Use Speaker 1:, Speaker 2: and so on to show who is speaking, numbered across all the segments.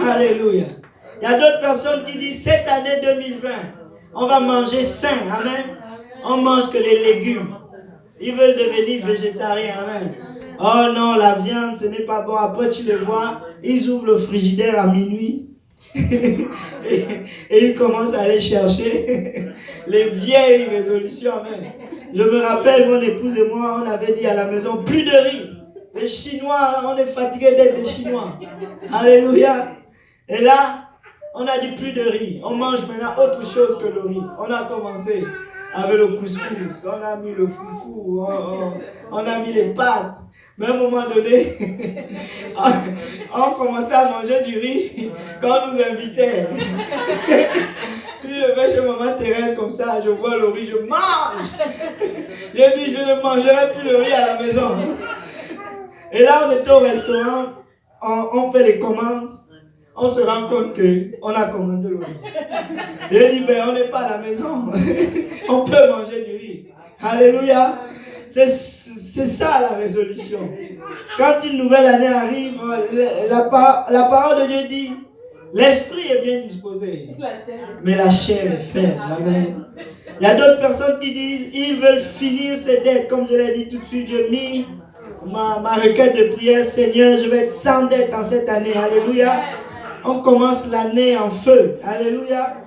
Speaker 1: Alléluia. Il y a d'autres personnes qui disent, cette année 2020, on va manger sain. Amen. On mange que les légumes. Ils veulent devenir végétariens. Amen. Oh non, la viande, ce n'est pas bon. Après, tu les vois, ils ouvrent le frigidaire à minuit. et ils commencent à aller chercher les vieilles résolutions. Amen. Je me rappelle, mon épouse et moi, on avait dit à la maison, plus de riz. Les Chinois, on est fatigué d'être des Chinois. Alléluia. Et là, on a dit plus de riz. On mange maintenant autre chose que le riz. On a commencé avec le couscous. On a mis le foufou. On a mis les pâtes. Mais à un moment donné, on commençait à manger du riz quand on nous invitait. Si je vais chez maman Thérèse comme ça, je vois le riz, je mange. Je dis, je ne mangerai plus le riz à la maison. Et là, on était au restaurant, on fait les commandes. On se rend compte qu'on a commandé le riz. Je dis, ben on n'est pas à la maison. On peut manger du riz. Alléluia. C'est ça la résolution. Quand une nouvelle année arrive, la parole de Dieu dit, l'esprit est bien disposé, mais la chair est faible. Amen. Il y a d'autres personnes qui disent, ils veulent finir ses dettes. Comme je l'ai dit tout de suite, j'ai mis ma requête de prière, Seigneur, je vais être sans dette en cette année. Alléluia. On commence l'année en feu. Alléluia.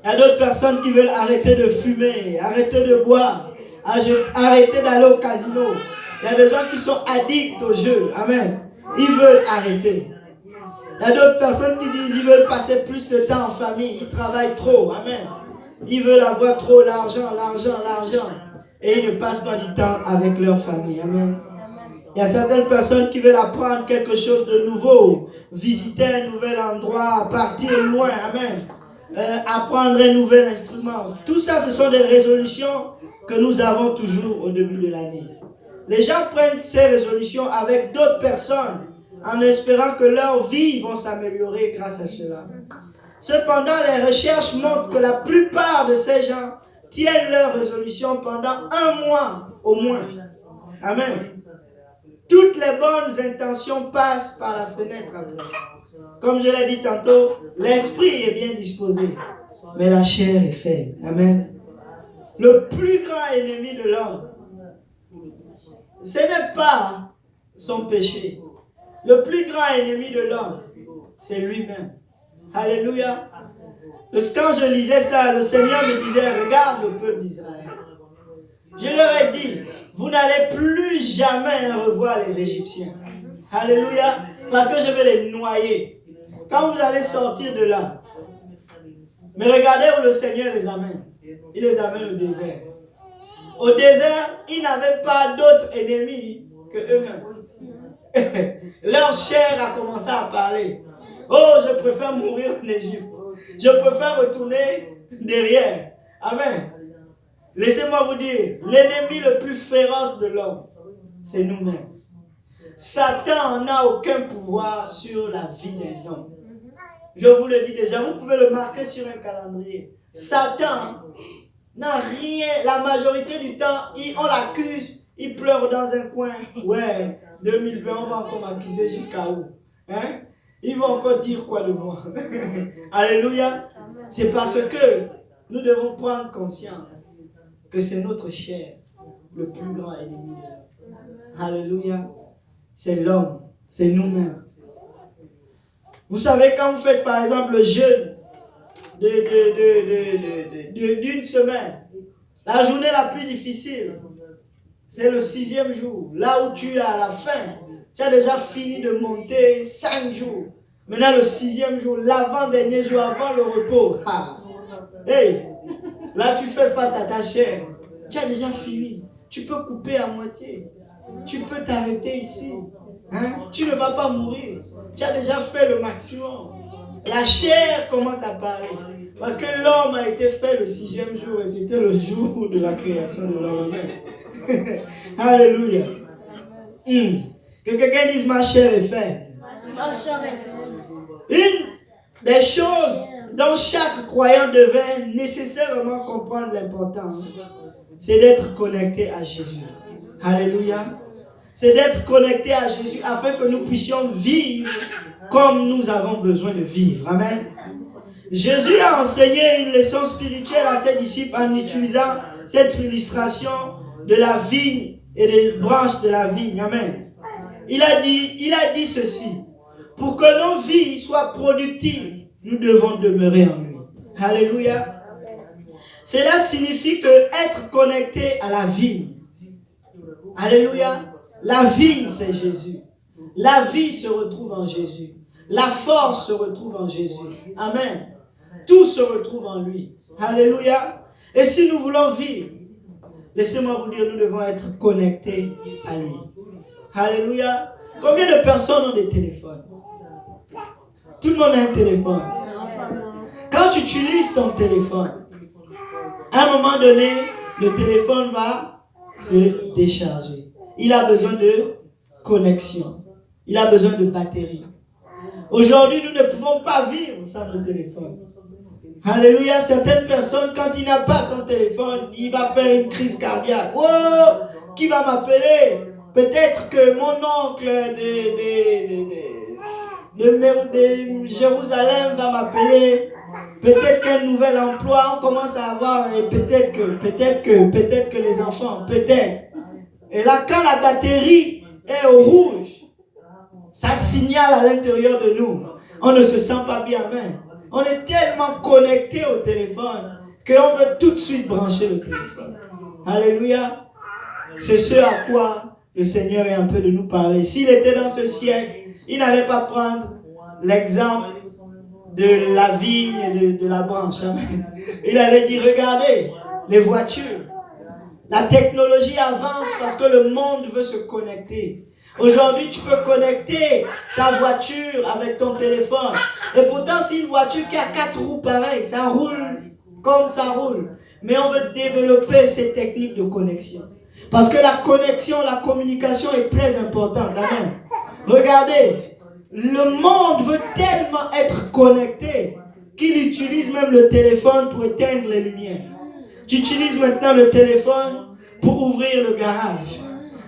Speaker 1: Il y a d'autres personnes qui veulent arrêter de fumer, arrêter de boire, arrêter d'aller au casino. Il y a des gens qui sont addicts au jeu. Amen. Ils veulent arrêter. Il y a d'autres personnes qui disent qu'ils veulent passer plus de temps en famille. Ils travaillent trop. Amen. Ils veulent avoir trop l'argent. Et ils ne passent pas du temps avec leur famille. Amen. Il y a certaines personnes qui veulent apprendre quelque chose de nouveau, visiter un nouvel endroit, partir loin, amen, apprendre un nouvel instrument. Tout ça, ce sont des résolutions que nous avons toujours au début de l'année. Les gens prennent ces résolutions avec d'autres personnes en espérant que leur vie va s'améliorer grâce à cela. Cependant, les recherches montrent que la plupart de ces gens tiennent leurs résolutions pendant 1 mois au moins. Amen. Toutes les bonnes intentions passent par la fenêtre après. Comme je l'ai dit tantôt, l'esprit est bien disposé, mais la chair est faible. Amen. Le plus grand ennemi de l'homme, ce n'est pas son péché. Le plus grand ennemi de l'homme, c'est lui-même. Alléluia. Quand je lisais ça, le Seigneur me disait, regarde le peuple d'Israël. Je leur ai dit, vous n'allez plus jamais revoir les Égyptiens. Alléluia. Parce que je vais les noyer. Quand vous allez sortir de là, mais regardez où le Seigneur les amène. Il les amène au désert. Au désert, ils n'avaient pas d'autres ennemis que eux-mêmes. Leur chair a commencé à parler. Oh, je préfère mourir en Égypte. Je préfère retourner derrière. Amen. Laissez-moi vous dire, l'ennemi le plus féroce de l'homme, c'est nous-mêmes. Satan n'a aucun pouvoir sur la vie d'un homme. Je vous le dis déjà, vous pouvez le marquer sur un calendrier. Satan n'a rien, la majorité du temps, on l'accuse, il pleure dans un coin. Ouais, 2020, on va encore m'accuser jusqu'à où? Hein? Ils vont encore dire quoi de moi? Alléluia. C'est parce que nous devons prendre conscience que c'est notre chair, le plus grand ennemi de l'homme. Alléluia. C'est l'homme, c'est nous-mêmes. Vous savez, quand vous faites par exemple le jeûne d'une semaine, la journée la plus difficile, c'est le 6e jour. Là où tu es à la fin, tu as déjà fini de monter 5 jours. Maintenant le 6e jour, l'avant-dernier jour, avant le repos. Hey, là tu fais face à ta chair. Tu as déjà fini. Tu peux couper à moitié. Tu peux t'arrêter ici. Hein? Tu ne vas pas mourir. Tu as déjà fait le maximum. La chair commence à parler. Parce que l'homme a été fait le 6e jour et c'était le jour de la création de l'homme. Alléluia. Que quelqu'un dise ma chair est faible. Une des choses dont chaque croyant devait nécessairement comprendre l'importance, c'est d'être connecté à Jésus. Alléluia. C'est d'être connecté à Jésus afin que nous puissions vivre comme nous avons besoin de vivre. Amen. Jésus a enseigné une leçon spirituelle à ses disciples en utilisant cette illustration de la vigne et des branches de la vigne. Amen. Il a dit ceci. Pour que nos vies soient productives, nous devons demeurer en lui. Alléluia. Cela signifie que être connecté à la vigne. Alléluia. La vigne, c'est Jésus. La vie se retrouve en Jésus. La force se retrouve en Jésus. Amen. Tout se retrouve en lui. Alléluia. Et si nous voulons vivre, laissez-moi vous dire, nous devons être connectés à lui. Alléluia. Combien de personnes ont des téléphones? Tout le monde a un téléphone. Quand tu utilises ton téléphone, à un moment donné, le téléphone va se décharger. Il a besoin de connexion. Il a besoin de batterie. Aujourd'hui, nous ne pouvons pas vivre sans le téléphone. Alléluia. Certaines personnes, quand il n'a pas son téléphone, il va faire une crise cardiaque. Oh, qui va m'appeler? Peut-être que mon oncle de Jérusalem va m'appeler. Peut-être qu'un nouvel emploi, on commence à avoir, et peut-être que les enfants, peut-être. Et là, quand la batterie est au rouge, ça signale à l'intérieur de nous. On ne se sent pas bien, amen. On est tellement connecté au téléphone qu'on veut tout de suite brancher le téléphone. Alléluia. C'est ce à quoi le Seigneur est en train de nous parler. S'il était dans ce siècle, il n'allait pas prendre l'exemple de la vigne et de la branche. Amen. Il allait dire, regardez, les voitures. La technologie avance parce que le monde veut se connecter. Aujourd'hui, tu peux connecter ta voiture avec ton téléphone. Et pourtant, c'est une voiture qui a 4 roues pareilles. Ça roule comme ça roule. Mais on veut développer ces techniques de connexion. Parce que la connexion, la communication est très importante. Amen. Regardez, le monde veut tellement être connecté qu'il utilise même le téléphone pour éteindre les lumières. Tu utilises maintenant le téléphone pour ouvrir le garage.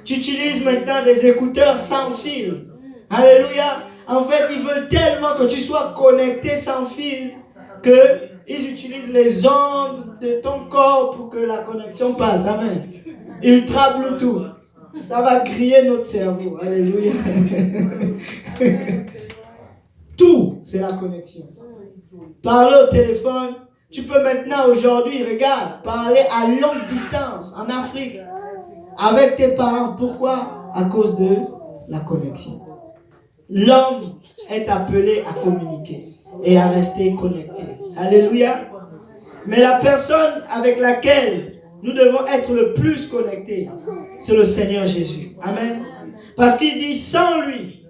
Speaker 1: Tu utilises maintenant des écouteurs sans fil. Alléluia. En fait, ils veulent tellement que tu sois connecté sans fil qu'ils utilisent les ondes de ton corps pour que la connexion passe. Amen. Ultra Bluetooth. Ça va griller notre cerveau. Alléluia. Tout, c'est la connexion. Parler au téléphone. Tu peux maintenant, aujourd'hui, regarde, parler à longue distance en Afrique avec tes parents. Pourquoi? À cause de la connexion. L'homme est appelé à communiquer et à rester connecté. Alléluia. Mais la personne avec laquelle nous devons être le plus connectés, c'est le Seigneur Jésus. Amen. Parce qu'il dit, sans lui,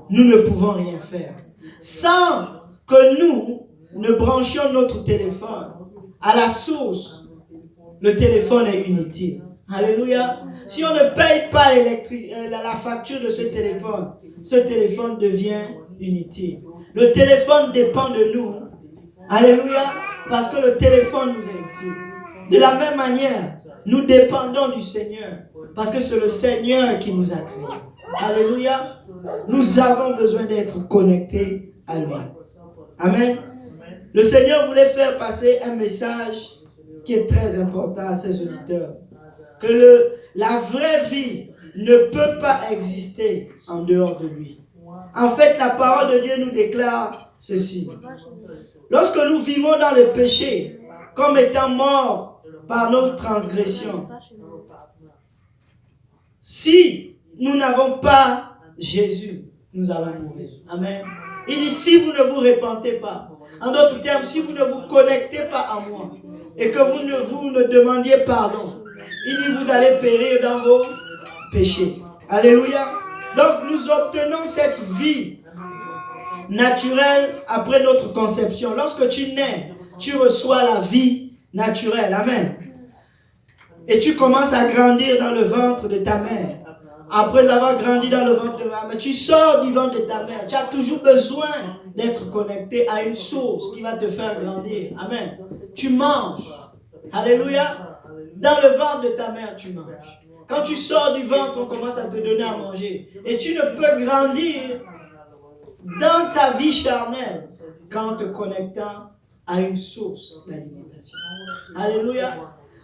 Speaker 1: nous ne pouvons rien faire. Sans que nous ne branchions notre téléphone à la source, le téléphone est inutile. Alléluia. Si on ne paye pas la facture de ce téléphone devient inutile. Le téléphone dépend de nous. Alléluia. Parce que le téléphone nous est utile. De la même manière, nous dépendons du Seigneur. Parce que c'est le Seigneur qui nous a créés. Alléluia. Nous avons besoin d'être connectés à lui. Amen. Le Seigneur voulait faire passer un message qui est très important à ses auditeurs. Que la vraie vie ne peut pas exister en dehors de lui. En fait, la parole de Dieu nous déclare ceci. Lorsque nous vivons dans le péché, comme étant morts par nos transgressions, si nous n'avons pas Jésus, nous allons mourir. Amen. Il dit, si vous ne vous repentez pas, en d'autres termes, si vous ne vous connectez pas à moi, et que vous ne demandiez pardon, il dit, vous allez périr dans vos péchés. Alléluia. Donc, nous obtenons cette vie naturelle après notre conception. Lorsque tu nais, tu reçois la vie naturelle. Amen. Et tu commences à grandir dans le ventre de ta mère. Après avoir grandi dans le ventre de ta mère, tu sors du ventre de ta mère. Tu as toujours besoin d'être connecté à une source qui va te faire grandir. Amen. Tu manges. Alléluia. Dans le ventre de ta mère, tu manges. Quand tu sors du ventre, on commence à te donner à manger. Et tu ne peux grandir dans ta vie charnelle qu'en te connectant à une source d'alimentation. Alléluia.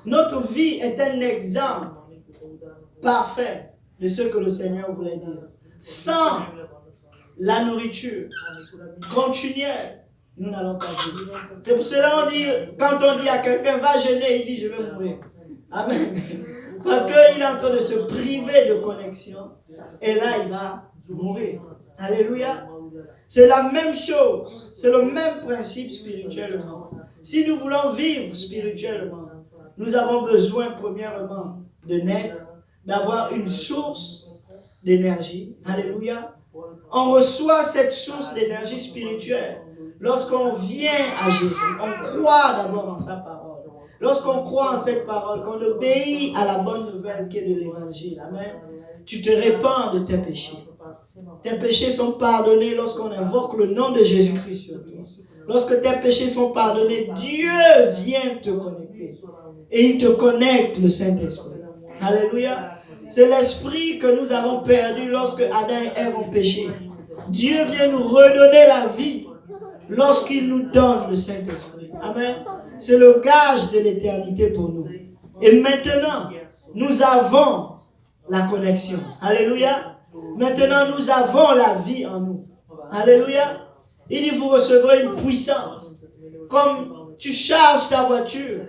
Speaker 1: Notre vie est un exemple parfait de ce que le Seigneur voulait dire. Sans la nourriture continuelle, nous n'allons pas vivre. C'est pour cela qu'on dit, quand on dit à quelqu'un, va jeûner, il dit, je vais mourir. Amen. Parce qu'il est en train de se priver de connexion. Et là, il va mourir. Alléluia. C'est la même chose. C'est le même principe spirituellement. Si nous voulons vivre spirituellement, nous avons besoin premièrement de naître, d'avoir une source d'énergie. Alléluia. On reçoit cette source d'énergie spirituelle lorsqu'on vient à Jésus. On croit d'abord en sa parole. Lorsqu'on croit en cette parole, qu'on obéit à la bonne nouvelle qui est de l'évangile. Amen. Tu te répands de tes péchés. Tes péchés sont pardonnés lorsqu'on invoque le nom de Jésus-Christ sur toi. Lorsque tes péchés sont pardonnés, Dieu vient te connecter. Et il te connecte le Saint-Esprit. Alléluia. C'est l'esprit que nous avons perdu lorsque Adam et Ève ont péché. Dieu vient nous redonner la vie lorsqu'il nous donne le Saint-Esprit. Amen. C'est le gage de l'éternité pour nous. Et maintenant, nous avons la connexion. Alléluia. Maintenant, nous avons la vie en nous. Alléluia. Il dit, vous recevrez une puissance. Comme tu charges ta voiture,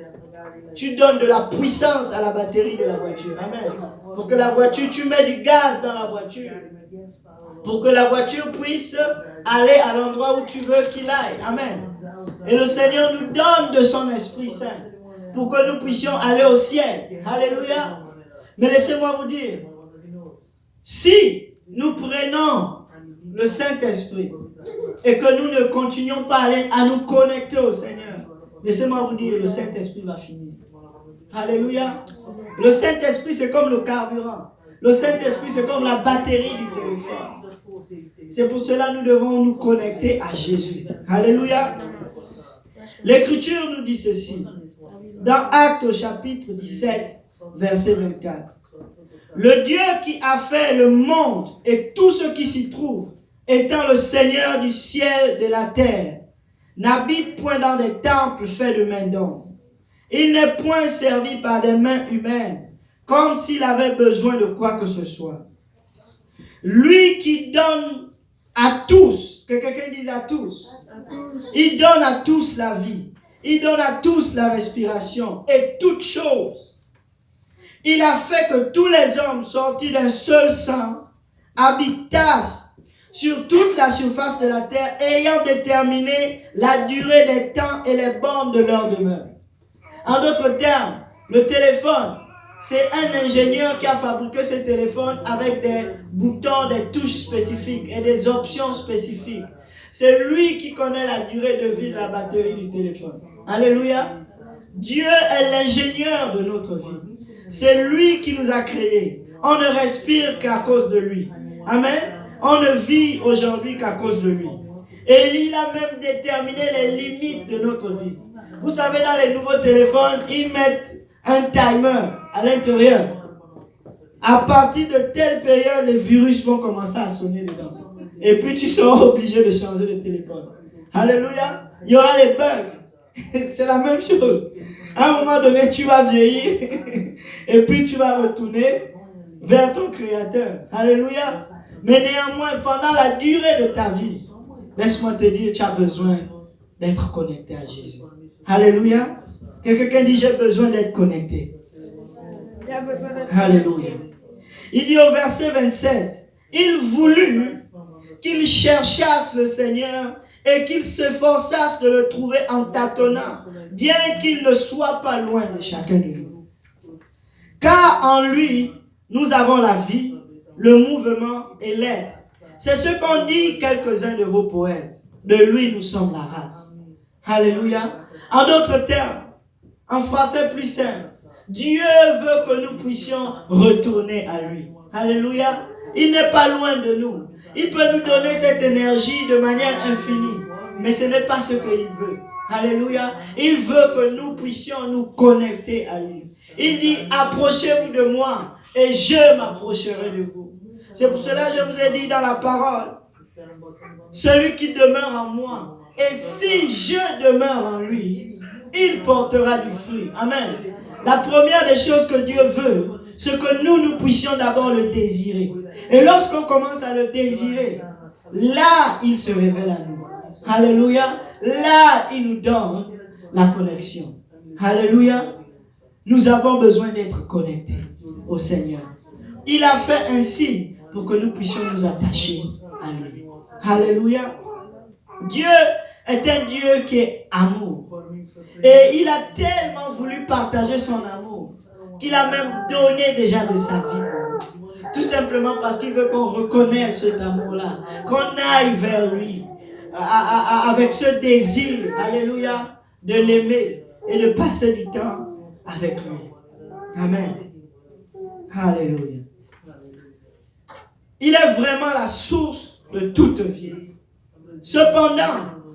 Speaker 1: tu donnes de la puissance à la batterie de la voiture. Amen. Pour que la voiture, tu mets du gaz dans la voiture. Pour que la voiture puisse aller à l'endroit où tu veux qu'il aille. Amen. Et le Seigneur nous donne de son Esprit Saint pour que nous puissions aller au ciel. Alléluia. Mais laissez-moi vous dire, si nous prenons le Saint-Esprit et que nous ne continuons pas à nous connecter au Seigneur, laissez-moi vous dire, le Saint-Esprit va finir. Alléluia. Le Saint-Esprit, c'est comme le carburant. Le Saint-Esprit, c'est comme la batterie du téléphone. C'est pour cela que nous devons nous connecter à Jésus. Alléluia. L'Écriture nous dit ceci. Dans Actes au chapitre 17, verset 24. Le Dieu qui a fait le monde et tout ce qui s'y trouve, étant le Seigneur du ciel et de la terre, n'habite point dans des temples faits de mains d'hommes. Il n'est point servi par des mains humaines, comme s'il avait besoin de quoi que ce soit. Lui qui donne à tous, que quelqu'un dise à tous, il donne à tous la vie, il donne à tous la respiration et toutes choses. Il a fait que tous les hommes sortis d'un seul sang habitassent sur toute la surface de la terre, ayant déterminé la durée des temps et les bornes de leur demeure. En d'autres termes, le téléphone, c'est un ingénieur qui a fabriqué ce téléphone avec des boutons, des touches spécifiques et des options spécifiques. C'est lui qui connaît la durée de vie de la batterie du téléphone. Alléluia. Dieu est l'ingénieur de notre vie. C'est lui qui nous a créés. On ne respire qu'à cause de lui. Amen. On ne vit aujourd'hui qu'à cause de lui. Et il a même déterminé les limites de notre vie. Vous savez, dans les nouveaux téléphones, ils mettent un timer à l'intérieur. À partir de telle période, les virus vont commencer à sonner dedans. Et puis tu seras obligé de changer de téléphone. Alléluia. Il y aura les bugs. C'est la même chose. À un moment donné, tu vas vieillir. Et puis tu vas retourner vers ton Créateur. Alléluia. Mais néanmoins, pendant la durée de ta vie, laisse-moi te dire, tu as besoin d'être connecté à Jésus. Alléluia. Quelqu'un dit, j'ai besoin d'être connecté. Alléluia. Il dit au verset 27, il voulut qu'ils cherchassent le Seigneur et qu'ils s'efforçassent de le trouver en tâtonnant, bien qu'il ne soit pas loin de chacun de nous. Car en lui, nous avons la vie, le mouvement et l'être. C'est ce qu'ont dit quelques-uns de vos poètes. De lui, nous sommes la race. Alléluia. En d'autres termes, en français plus simple, Dieu veut que nous puissions retourner à lui. Alléluia. Il n'est pas loin de nous. Il peut nous donner cette énergie de manière infinie. Mais ce n'est pas ce qu'il veut. Alléluia. Il veut que nous puissions nous connecter à lui. Il dit, approchez-vous de moi et je m'approcherai de vous. C'est pour cela que je vous ai dit dans la parole Celui qui demeure en moi. Et si je demeure en lui, il portera du fruit. Amen. La première des choses que Dieu veut, c'est que nous puissions d'abord le désirer. Et lorsqu'on commence à le désirer, là, il se révèle à nous. Alléluia. Là, il nous donne la connexion. Alléluia. Nous avons besoin d'être connectés au Seigneur. Il a fait ainsi pour que nous puissions nous attacher à lui. Alléluia. Dieu est un Dieu qui est amour. Et il a tellement voulu partager son amour qu'il a même donné déjà de sa vie. Tout simplement parce qu'il veut qu'on reconnaisse cet amour-là, qu'on aille vers lui avec ce désir, alléluia, de l'aimer et de passer du temps avec lui. Amen. Alléluia. Il est vraiment la source de toute vie. Cependant,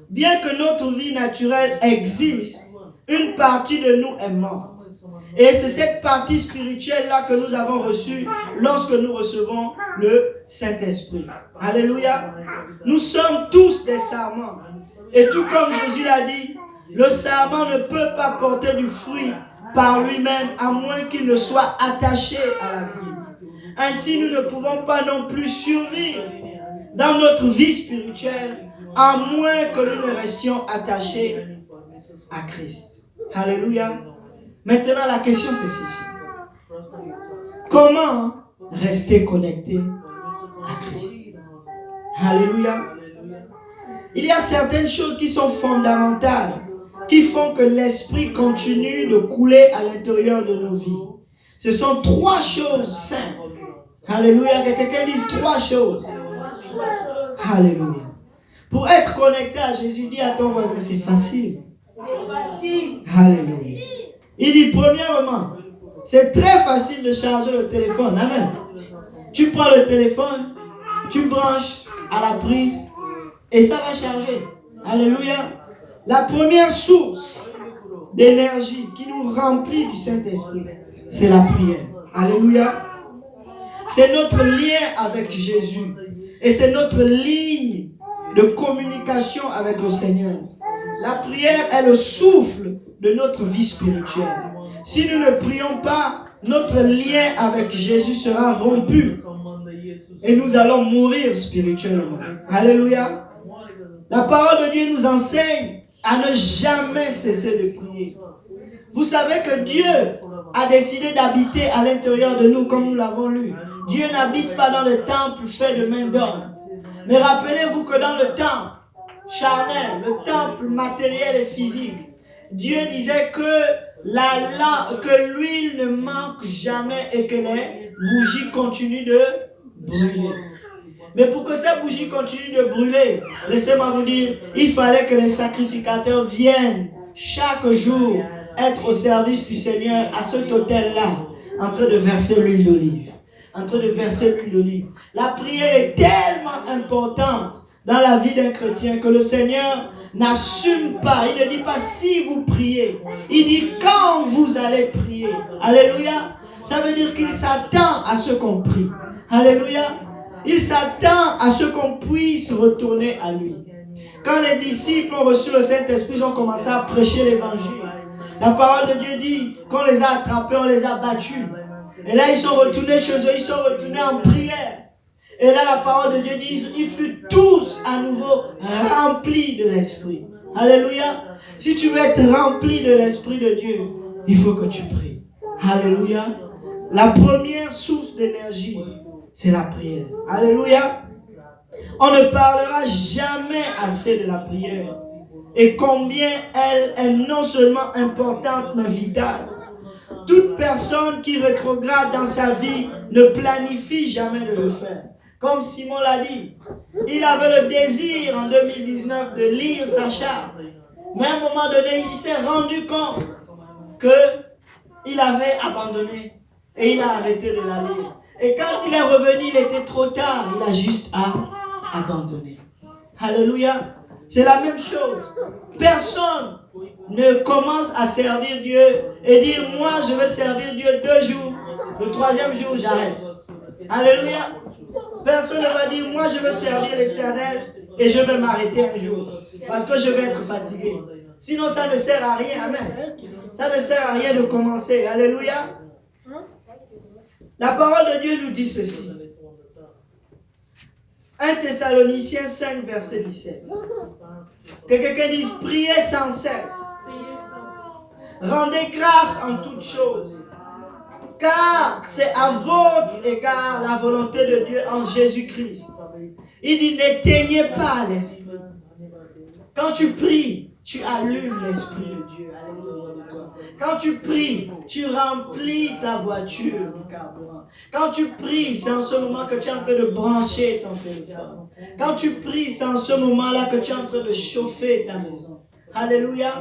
Speaker 1: bien que notre vie naturelle existe, une partie de nous est morte. Et c'est cette partie spirituelle-là que nous avons reçue lorsque nous recevons le Saint-Esprit. Alléluia. Nous sommes tous des sarments. Et tout comme Jésus l'a dit, le sarment ne peut pas porter du fruit par lui-même à moins qu'il ne soit attaché à la vigne. Ainsi, nous ne pouvons pas non plus survivre dans notre vie spirituelle à moins que nous ne restions attachés à Christ. Alléluia. Maintenant, la question c'est ceci. Comment rester connecté à Christ? Alléluia. Il y a certaines choses qui sont fondamentales, qui font que l'Esprit continue de couler à l'intérieur de nos vies. Ce sont 3 choses simples. Alléluia. Que quelqu'un dise 3 choses. Alléluia. Pour être connecté à Jésus, dis à ton voisin, c'est facile. Alléluia. Il dit, premièrement, c'est très facile de charger le téléphone. Amen. Tu prends le téléphone, tu branches à la prise et ça va charger. Alléluia. La première source d'énergie qui nous remplit du Saint-Esprit, c'est la prière. Alléluia. C'est notre lien avec Jésus. Et c'est notre ligne de communication avec le Seigneur. La prière est le souffle de notre vie spirituelle. Si nous ne prions pas, notre lien avec Jésus sera rompu. Et nous allons mourir spirituellement. Alléluia. La parole de Dieu nous enseigne à ne jamais cesser de prier. Vous savez que Dieu a décidé d'habiter à l'intérieur de nous, comme nous l'avons lu. Dieu n'habite pas dans le temple fait de main d'homme. Mais rappelez-vous que dans le temple charnel, le temple matériel et physique, Dieu disait que l'huile ne manque jamais et que les bougies continuent de brûler. Mais pour que ces bougies continuent de brûler, laissez-moi vous dire, il fallait que les sacrificateurs viennent chaque jour être au service du Seigneur à cet autel-là, en train de verser l'huile d'olive. En train de verser l'huile d'olive. La prière est tellement importante dans la vie d'un chrétien que le Seigneur n'assume pas. Il ne dit pas si vous priez. Il dit quand vous allez prier. Alléluia. Ça veut dire qu'il s'attend à ce qu'on prie. Alléluia. Il s'attend à ce qu'on puisse retourner à lui. Quand les disciples ont reçu le Saint-Esprit, ils ont commencé à prêcher l'évangile. La parole de Dieu dit qu'on les a attrapés, on les a battus. Et là, ils sont retournés chez eux, ils sont retournés en prière. Et là, la parole de Dieu dit, ils furent tous à nouveau remplis de l'Esprit. Alléluia. Si tu veux être rempli de l'Esprit de Dieu, il faut que tu pries. Alléluia. La première source d'énergie, c'est la prière. Alléluia. On ne parlera jamais assez de la prière. Et combien elle est non seulement importante, mais vitale. Toute personne qui rétrograde dans sa vie ne planifie jamais de le faire. Comme Simon l'a dit, il avait le désir en 2019 de lire sa charte. Mais à un moment donné, il s'est rendu compte qu'il avait abandonné. Et il a arrêté de la lire. Et quand il est revenu, il était trop tard. Il a juste abandonné. Alléluia. C'est la même chose. Personne ne commence à servir Dieu et dire, moi je veux servir Dieu 2 jours. Le 3e jour, j'arrête. Alléluia. Personne ne va dire, moi je veux servir l'Éternel et je vais m'arrêter un jour. Parce que je vais être fatigué. Sinon ça ne sert à rien. Amen. Ça ne sert à rien de commencer. Alléluia. La parole de Dieu nous dit ceci. 1 Thessaloniciens 5, verset 17. Que quelqu'un dise, priez sans cesse. Rendez grâce en toutes choses. Car c'est à votre égard la volonté de Dieu en Jésus-Christ. Il dit, n'éteignez pas l'esprit. Quand tu pries, tu allumes l'Esprit de Dieu à l'intérieur de toi. Quand tu pries, tu remplis ta voiture du carburant. Quand tu pries, c'est en ce moment que tu es en train de brancher ton téléphone. Quand tu pries, c'est en ce moment-là que tu es en train de chauffer ta maison. Alléluia.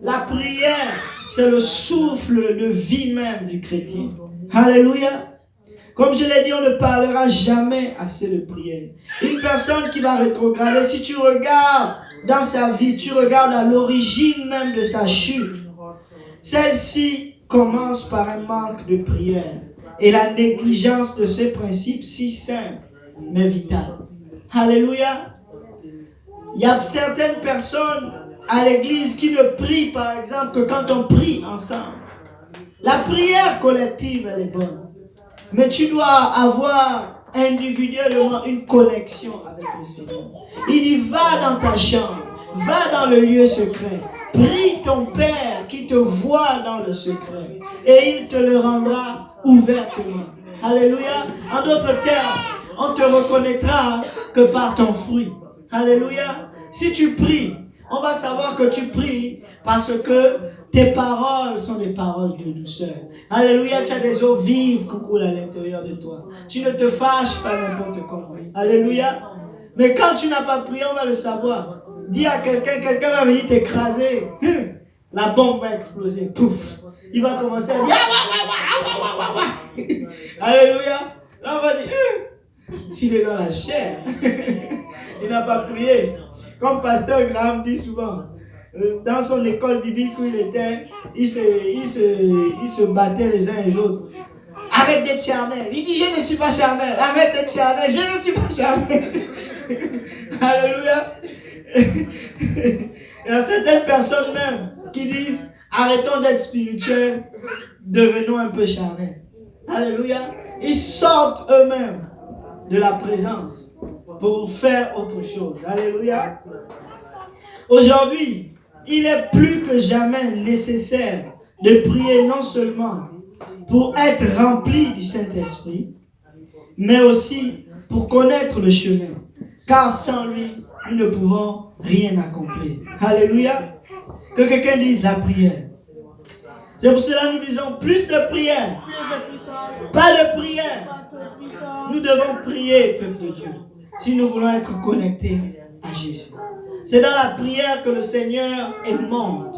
Speaker 1: La prière, c'est le souffle de vie même du chrétien. Alléluia. Comme je l'ai dit, on ne parlera jamais assez de prière. Une personne qui va rétrograder, si tu regardes dans sa vie, tu regardes à l'origine même de sa chute. Celle-ci commence par un manque de prière et la négligence de ces principes si simples, mais vitaux. Alléluia. Il y a certaines personnes à l'église qui ne prient, par exemple, que quand on prie ensemble. La prière collective, elle est bonne. Mais tu dois avoir individuellement une connexion avec le Seigneur. Il dit, va dans ta chambre, va dans le lieu secret, prie ton Père qui te voit dans le secret et il te le rendra ouvertement. Alléluia. En d'autres termes, on te reconnaîtra que par ton fruit. Alléluia. Si tu pries, on va savoir que tu pries parce que tes paroles sont des paroles de douceur. Alléluia, tu as des eaux vives qui coulent à l'intérieur de toi. Tu ne te fâches pas n'importe comment. Alléluia. Mais quand tu n'as pas prié, on va le savoir. Dis à quelqu'un va venir t'écraser. La bombe va exploser. Pouf. Il va commencer à dire Alléluia. Là, on va dire il est dans la chair. Il n'a pas prié. Comme pasteur Graham dit souvent, dans son école biblique où il était, il se battait les uns les autres. Arrête d'être charnel. Il dit, je ne suis pas charnel. Arrête d'être charnel. Je ne suis pas charnel. Alléluia. Il y a certaines personnes même qui disent, arrêtons d'être spirituels, devenons un peu charnels. Alléluia. Ils sortent eux-mêmes de la présence pour faire autre chose. Alléluia. Aujourd'hui, il est plus que jamais nécessaire de prier non seulement pour être rempli du Saint-Esprit, mais aussi pour connaître le chemin. Car sans lui, nous ne pouvons rien accomplir. Alléluia. Que quelqu'un dise la prière. C'est pour cela que nous disons plus de prière. Pas de prière. Nous devons prier, peuple de Dieu, si nous voulons être connectés à Jésus. C'est dans la prière que le Seigneur est monde.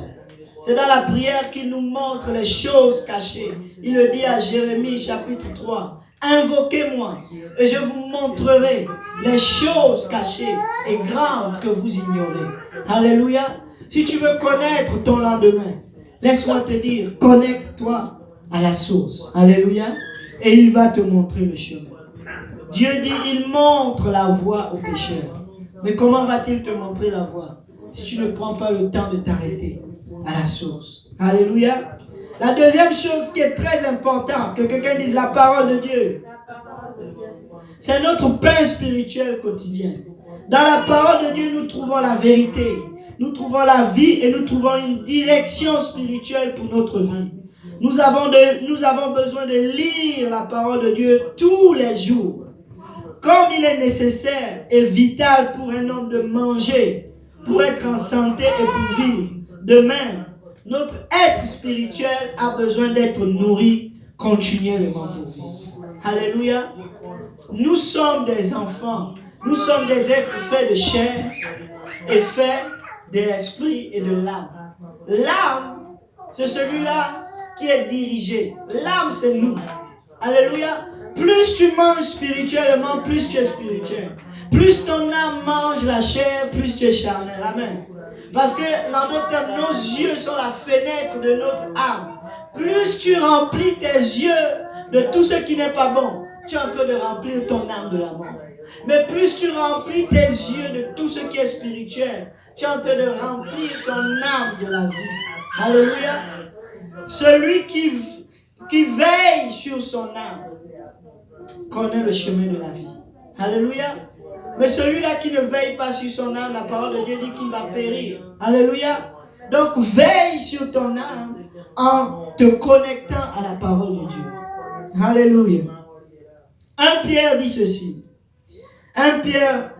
Speaker 1: C'est dans la prière qu'il nous montre les choses cachées. Il le dit à Jérémie chapitre 3. Invoquez-moi et je vous montrerai les choses cachées et grandes que vous ignorez. Alléluia. Si tu veux connaître ton lendemain, laisse-moi te dire, connecte-toi à la source. Alléluia. Et il va te montrer le chemin. Dieu dit, il montre la voie aux pécheurs. Mais comment va-t-il te montrer la voie si tu ne prends pas le temps de t'arrêter à la source? Alléluia. La deuxième chose qui est très importante, que quelqu'un dise la parole de Dieu, c'est notre pain spirituel quotidien. Dans la parole de Dieu, nous trouvons la vérité, nous trouvons la vie et nous trouvons une direction spirituelle pour notre vie. Nous avons besoin de lire la parole de Dieu tous les jours. Comme il est nécessaire et vital pour un homme de manger, pour être en santé et pour vivre. De même, notre être spirituel a besoin d'être nourri continuellement pour vivre. Alléluia. Nous sommes des enfants. Nous sommes des êtres faits de chair et faits de l'esprit et de l'âme. L'âme, c'est celui-là qui est dirigé. L'âme, c'est nous. Alléluia. Plus tu manges spirituellement, plus tu es spirituel. Plus ton âme mange la chair, plus tu es charnel. Amen. Parce que dans notre âme, nos yeux sont la fenêtre de notre âme. Plus tu remplis tes yeux de tout ce qui n'est pas bon, tu es en train de remplir ton âme de l'amour. Mais plus tu remplis tes yeux de tout ce qui est spirituel, tu es en train de remplir ton âme de la vie. Alléluia. Celui qui veille sur son âme connaît le chemin de la vie. Alléluia. Mais celui-là qui ne veille pas sur son âme, la parole de Dieu dit qu'il va périr. Alléluia. Donc veille sur ton âme en te connectant à la parole de Dieu. Alléluia. 1 Pierre dit ceci. 1 Pierre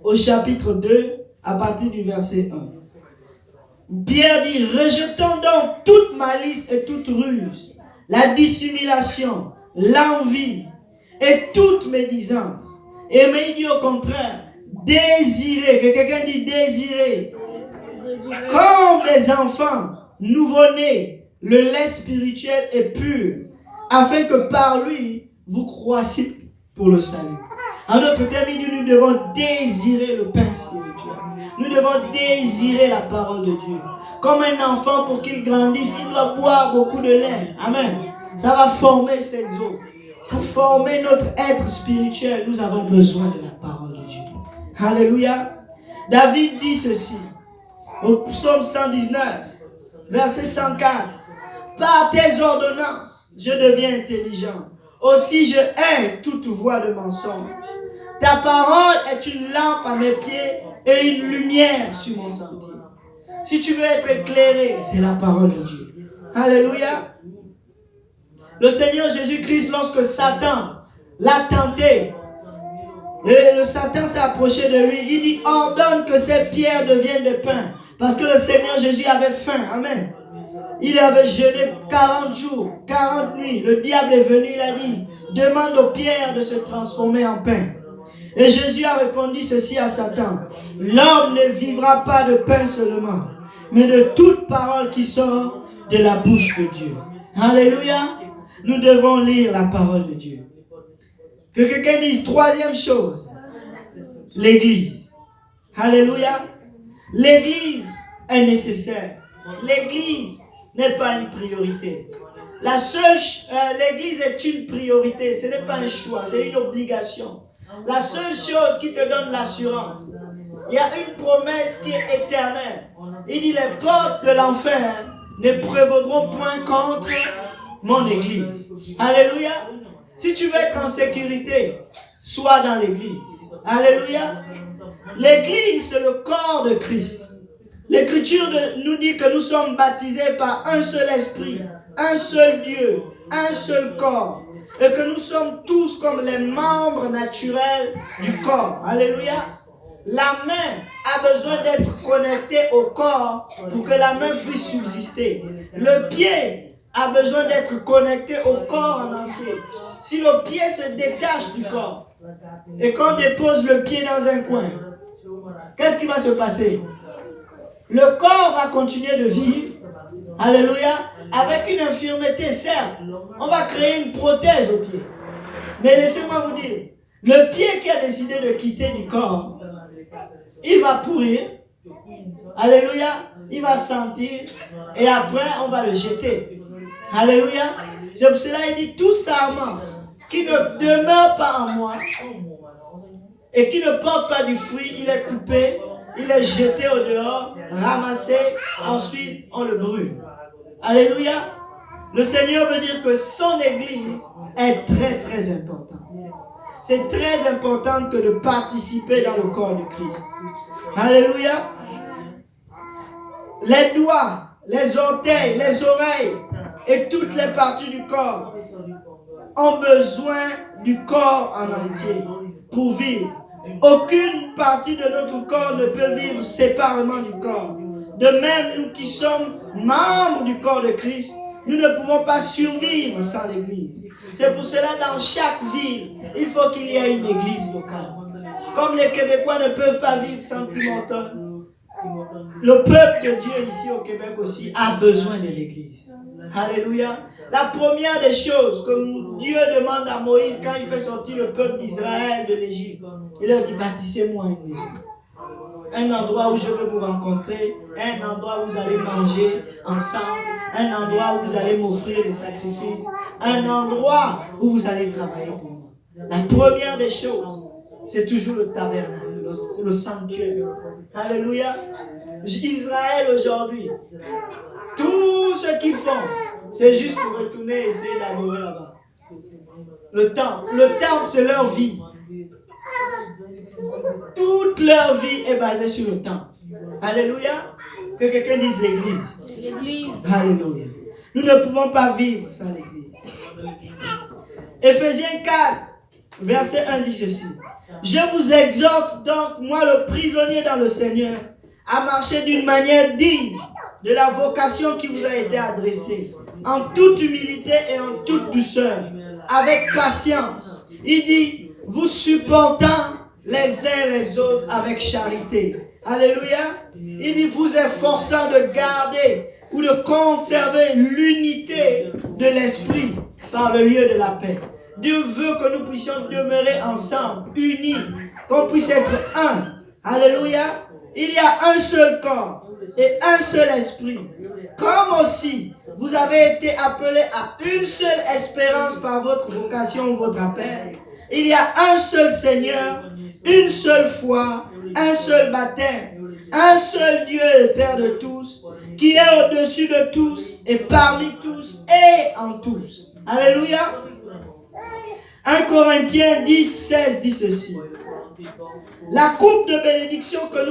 Speaker 1: au chapitre 2 à partir du verset 1. Pierre dit, rejetons donc toute malice et toute ruse, la dissimulation, l'envie et toute médisance. Et mais il dit au contraire, désirez, que quelqu'un dit désirer, comme des enfants nouveau-nés, le lait spirituel est pur, afin que par lui, vous croissiez pour le salut. En d'autres termes, nous devons désirer le pain spirituel. Nous devons désirer la parole de Dieu. Comme un enfant, pour qu'il grandisse, il doit boire beaucoup de lait. Amen. Ça va former ses os. Pour former notre être spirituel, nous avons besoin de la parole de Dieu. Alléluia. David dit ceci, au psaume 119, verset 104. Par tes ordonnances, je deviens intelligent. Aussi je hais toute voie de mensonge. Ta parole est une lampe à mes pieds et une lumière sur mon sentier. Si tu veux être éclairé, c'est la parole de Dieu. Alléluia. Le Seigneur Jésus-Christ, lorsque Satan l'a tenté, et le Satan s'est approché de lui, il dit, ordonne que ces pierres deviennent de pain. Parce que le Seigneur Jésus avait faim. Amen. Il avait jeûné 40 jours, 40 nuits. Le diable est venu, il a dit, demande aux pierres de se transformer en pain. Et Jésus a répondu ceci à Satan. L'homme ne vivra pas de pain seulement, mais de toute parole qui sort de la bouche de Dieu. Alléluia. Nous devons lire la parole de Dieu. Que quelqu'un dise troisième chose. L'église. Alléluia. L'église est nécessaire. L'église n'est pas une priorité. L'église est une priorité. Ce n'est pas un choix, c'est une obligation. La seule chose qui te donne l'assurance, il y a une promesse qui est éternelle. Il dit les portes de l'enfer ne prévaudront point contre mon église. Alléluia. Si tu veux être en sécurité, sois dans l'église. Alléluia. L'église, c'est le corps de Christ. L'Écriture nous dit que nous sommes baptisés par un seul esprit, un seul Dieu, un seul corps. Et que nous sommes tous comme les membres naturels du corps. Alléluia. La main a besoin d'être connectée au corps pour que la main puisse subsister. Le pied a besoin d'être connecté au corps en entier. Si le pied se détache du corps et qu'on dépose le pied dans un coin, qu'est-ce qui va se passer? Le corps va continuer de vivre. Alléluia. Avec une infirmité, certes. On va créer une prothèse au pied. Mais laissez-moi vous dire, le pied qui a décidé de quitter du corps, il va pourrir. Alléluia. Il va sentir. Et après, on va le jeter. Alléluia. C'est pour cela qu'il dit tout sarment qui ne demeure pas en moi et qui ne porte pas du fruit, il est coupé, il est jeté au dehors, ramassé, ensuite on le brûle. Alléluia. Le Seigneur veut dire que son église est très très importante. C'est très important que de participer dans le corps du Christ. Alléluia. Les doigts, les orteils, les oreilles et toutes les parties du corps ont besoin du corps en entier pour vivre. Aucune partie de notre corps ne peut vivre séparément du corps. De même, nous qui sommes membres du corps de Christ, nous ne pouvons pas survivre sans l'église. C'est pour cela, dans chaque ville, il faut qu'il y ait une église locale. Comme les Québécois ne peuvent pas vivre sans Timothée, le peuple de Dieu ici au Québec aussi a besoin de l'église. Alléluia. La première des choses que Dieu demande à Moïse quand il fait sortir le peuple d'Israël de l'Égypte, il leur dit, bâtissez-moi une maison. Un endroit où je veux vous rencontrer, un endroit où vous allez manger ensemble, un endroit où vous allez m'offrir des sacrifices, un endroit où vous allez travailler pour moi. La première des choses, c'est toujours le tabernacle, c'est le sanctuaire. Alléluia. Israël aujourd'hui, tout ce qu'ils font, c'est juste pour retourner et essayer d'adorer là-bas. Le temple, c'est leur vie. Toute leur vie est basée sur le temple. Alléluia. Que quelqu'un dise l'église. Alléluia. Nous ne pouvons pas vivre sans l'église. Éphésiens 4, verset 1 dit ceci. Je vous exhorte donc, moi le prisonnier dans le Seigneur, à marcher d'une manière digne de la vocation qui vous a été adressée, en toute humilité et en toute douceur, avec patience. Il dit, vous supportant les uns les autres avec charité. Alléluia. Il dit, vous efforçant de garder ou de conserver l'unité de l'esprit par le lieu de la paix. Dieu veut que nous puissions demeurer ensemble, unis, qu'on puisse être un. Alléluia. Il y a un seul corps et un seul esprit. Comme aussi, vous avez été appelés à une seule espérance par votre vocation ou votre appel. Il y a un seul Seigneur, une seule foi, un seul baptême, un seul Dieu et Père de tous, qui est au-dessus de tous et parmi tous et en tous. Alléluia. 1 Corinthiens 10, 16 dit ceci. La coupe de bénédiction que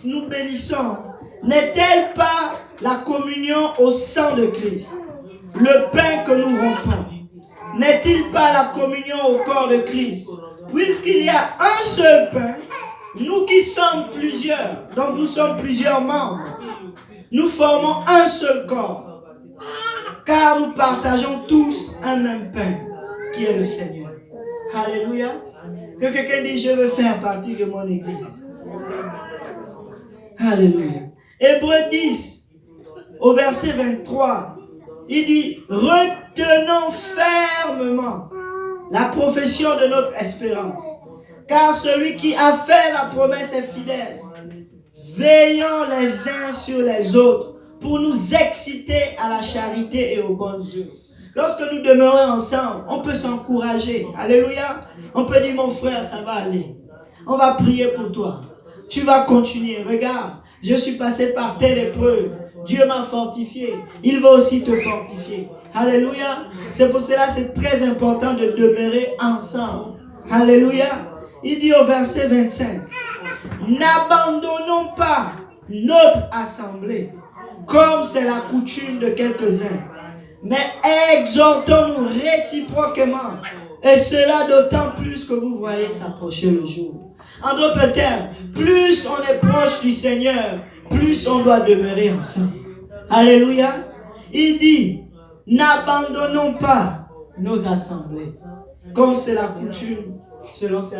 Speaker 1: nous bénissons n'est-elle pas la communion au sang de Christ? Le pain que nous rompons n'est-il pas la communion au corps de Christ? Puisqu'il y a un seul pain, nous qui sommes plusieurs, donc nous sommes plusieurs membres, nous formons un seul corps, car nous partageons tous un même pain, qui est le Seigneur. Alléluia. Que quelqu'un dise, je veux faire partie de mon église. Alléluia. Hébreux 10, au verset 23, il dit, retenons fermement la profession de notre espérance, car celui qui a fait la promesse est fidèle. Veillons les uns sur les autres pour nous exciter à la charité et aux bonnes œuvres. Lorsque nous demeurons ensemble, on peut s'encourager. Alléluia. On peut dire, mon frère, ça va aller. On va prier pour toi. Tu vas continuer. Regarde, je suis passé par telle épreuve. Dieu m'a fortifié. Il va aussi te fortifier. Alléluia. C'est pour cela que c'est très important de demeurer ensemble. Alléluia. Il dit au verset 25, n'abandonnons pas notre assemblée, comme c'est la coutume de quelques-uns, mais exhortons-nous réciproquement, et cela d'autant plus que vous voyez s'approcher le jour. En d'autres termes, plus on est proche du Seigneur, plus on doit demeurer ensemble. Alléluia. Il dit, n'abandonnons pas nos assemblées, comme c'est la coutume selon certains.